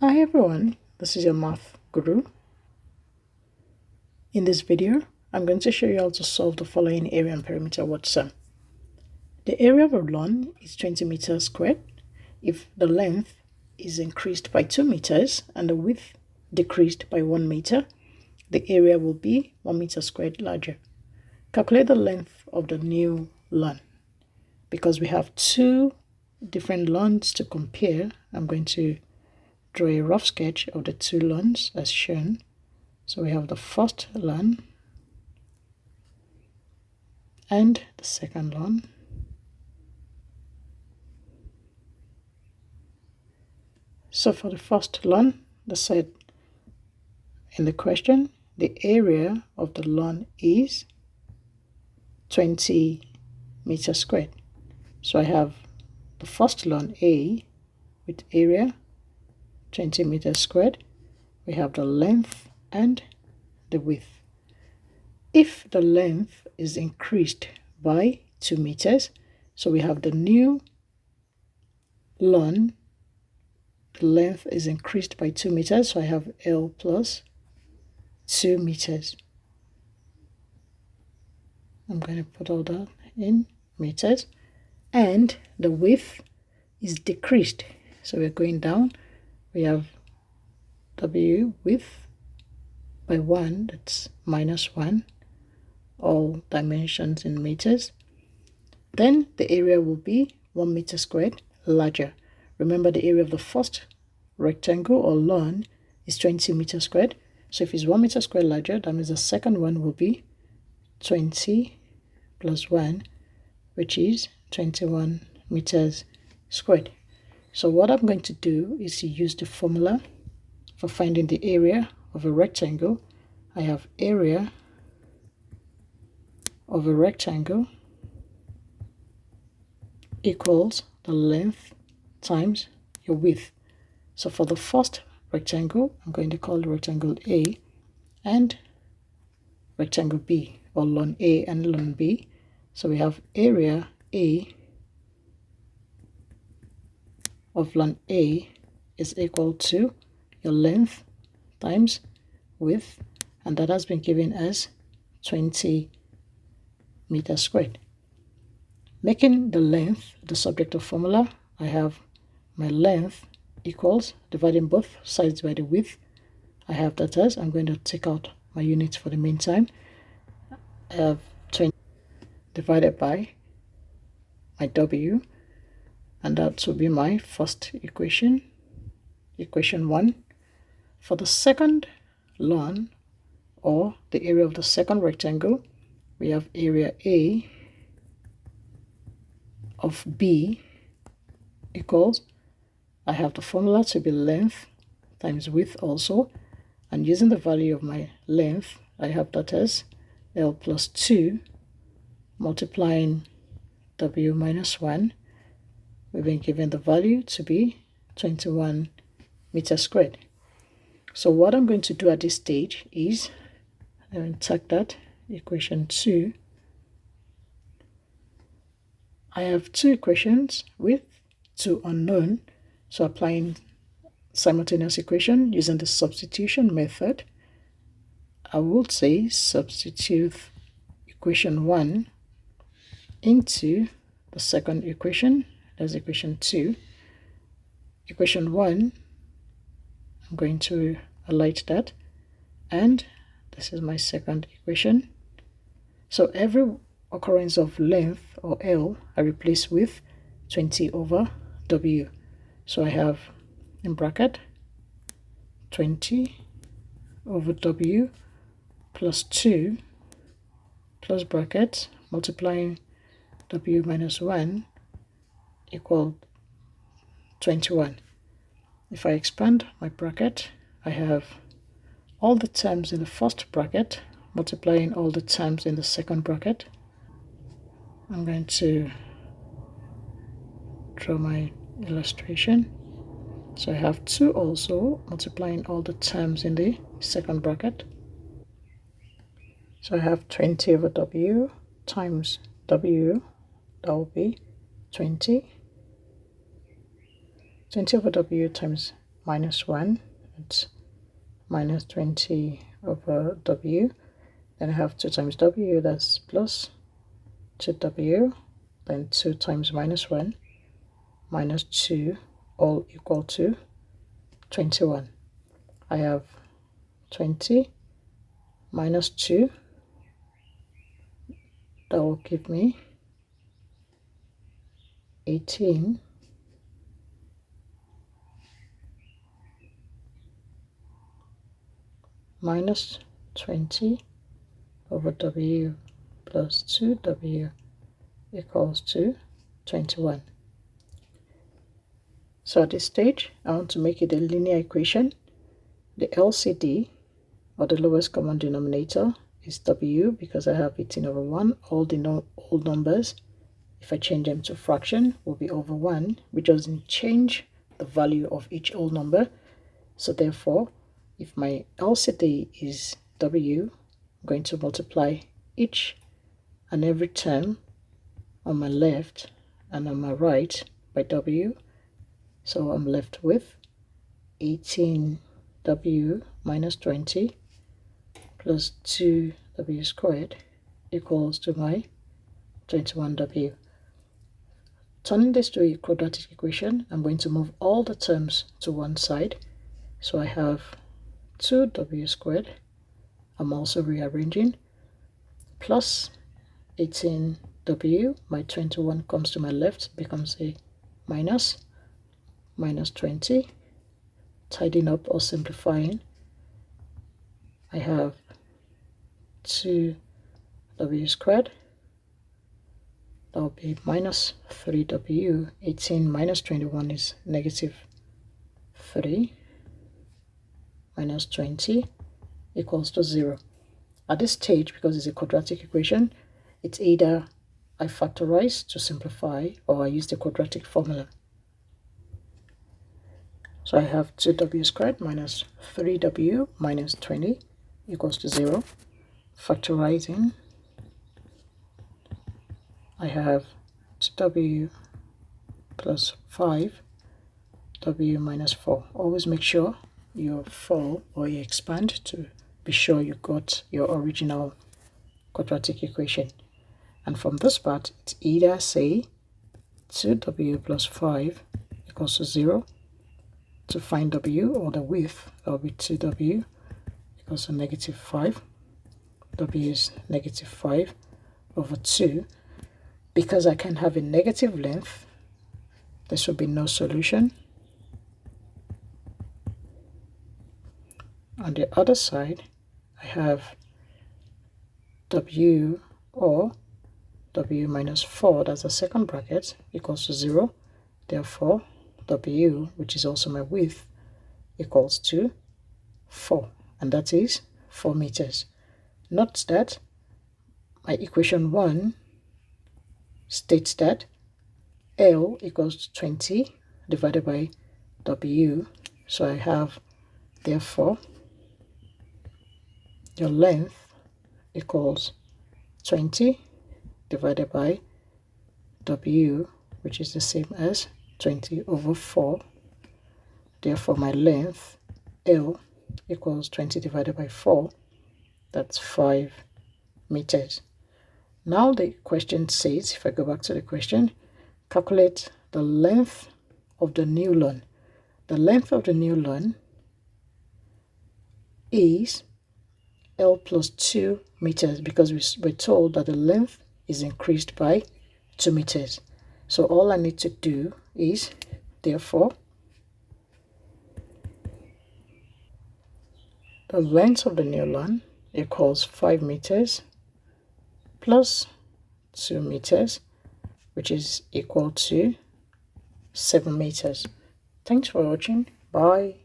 Hi everyone, this is your math guru. In this video, I'm going to show you how to solve the following area and perimeter word sum. The area of a lawn is 20 meters squared. If the length is increased by 2 meters and the width decreased by 1 meter, the area will be 1 meter squared larger. Calculate the length of the new lawn. Because we have two different lawns to compare, I'm going to draw a rough sketch of the two lawns as shown. So we have the first lawn and the second lawn. So for the first lawn, they said in the question, the area of the lawn is 20 meters squared. So I have the first lawn A with area 20 meters squared. We have the length and the width. If the length is increased by 2 meters, so we have the new lawn, the length is increased by 2 meters, so I have L plus 2 meters. I'm going to put all that in meters. And the width is decreased, so we're going down. We have W width by 1, that's minus 1, all dimensions in meters. Then the area will be 1 meter squared larger. Remember, the area of the first rectangle or lawn is 20 meters squared. So if it's 1 meter squared larger, that means the second one will be 20 plus 1, which is 21 meters squared. So what I'm going to do is to use the formula for finding the area of a rectangle. I have area of a rectangle equals the length times your width. So for the first rectangle, I'm going to call the rectangle A and rectangle B, or lawn A and lawn B. So we have area A of lawn A is equal to your length times width, and that has been given as 20 meters squared. Making the length the subject of formula, I have my length equals, dividing both sides by the width, I have that as, I'm going to take out my units for the meantime. I have 20 divided by my W, and that will be my first equation, equation 1. For the second lawn, or the area of the second rectangle, we have area A of B equals, I have the formula to be length times width also, and using the value of my length, I have that as L plus 2 multiplying W minus 1. We've been given the value to be 21 meters squared. So what I'm going to do at this stage is, I'm going to take that equation 2. I have two equations with two unknown, so applying simultaneous equation using the substitution method, I would say substitute equation 1 into the second equation, that's equation 2. Equation 1, I'm going to highlight that, and this is my second equation. So every occurrence of length, or L, I replace with 20 over W. So I have in bracket 20 over W plus 2 plus bracket multiplying W minus 1 equal 21. If I expand my bracket, I have all the terms in the first bracket multiplying all the terms in the second bracket. I'm going to draw my illustration. So I have 2 also multiplying all the terms in the second bracket. So I have 20 over W times W, that will be 20. 20 over W times minus 1, it's minus 20 over w. Then I have 2 times w, that's plus 2w. Then 2 times minus 1, minus 2, all equal to 21. I have 20 minus 2, that will give me 18 minus 20 over w plus 2w equals to 21. So at this stage, I want to make it a linear equation. The LCD, or the lowest common denominator, is w because I have 18 over 1. All the whole numbers, if I change them to fraction, will be over 1, which doesn't change the value of each whole number. So therefore, if my LCD is w, I'm going to multiply each and every term on my left and on my right by w. So I'm left with 18w minus 20 plus 2w squared equals to my 21w. Turning this to a quadratic equation, I'm going to move all the terms to one side. So I have 2w squared. I'm also rearranging, plus 18w, my 21 comes to my left, becomes a minus 20. Tidying up or simplifying, I have 2w squared, that will be minus 3w. 18 minus 21 is negative 3, minus 20 equals to 0. At this stage, because it's a quadratic equation, it's either I factorize to simplify or I use the quadratic formula. So I have 2w squared minus 3w minus 20 equals to 0. Factorizing, I have 2w plus 5w minus 4. Always make sure you fold or you expand to be sure you got your original quadratic equation. And from this part, it's either say 2w plus 5 equals to 0. To find w, or the width, that will be 2w equals to negative 5. W is negative 5 over 2. Because I can have a negative length, this will be no solution. On the other side, I have w, or w minus 4, that's the second bracket, equals to 0. Therefore, w, which is also my width, equals to 4, and that is 4 meters. Note that my equation 1 states that L equals to 20 divided by w. So I have, therefore, your length equals 20 divided by w, which is the same as 20 over 4. Therefore, my length, L, equals 20 divided by 4. That's 5 meters. Now the question says, if I go back to the question, calculate the length of the new lawn. The length of the new lawn is L plus 2 meters because we're told that the length is increased by 2 meters. So all I need to do is, therefore, the length of the new lawn equals 5 meters plus 2 meters, which is equal to 7 meters. Thanks for watching. Bye.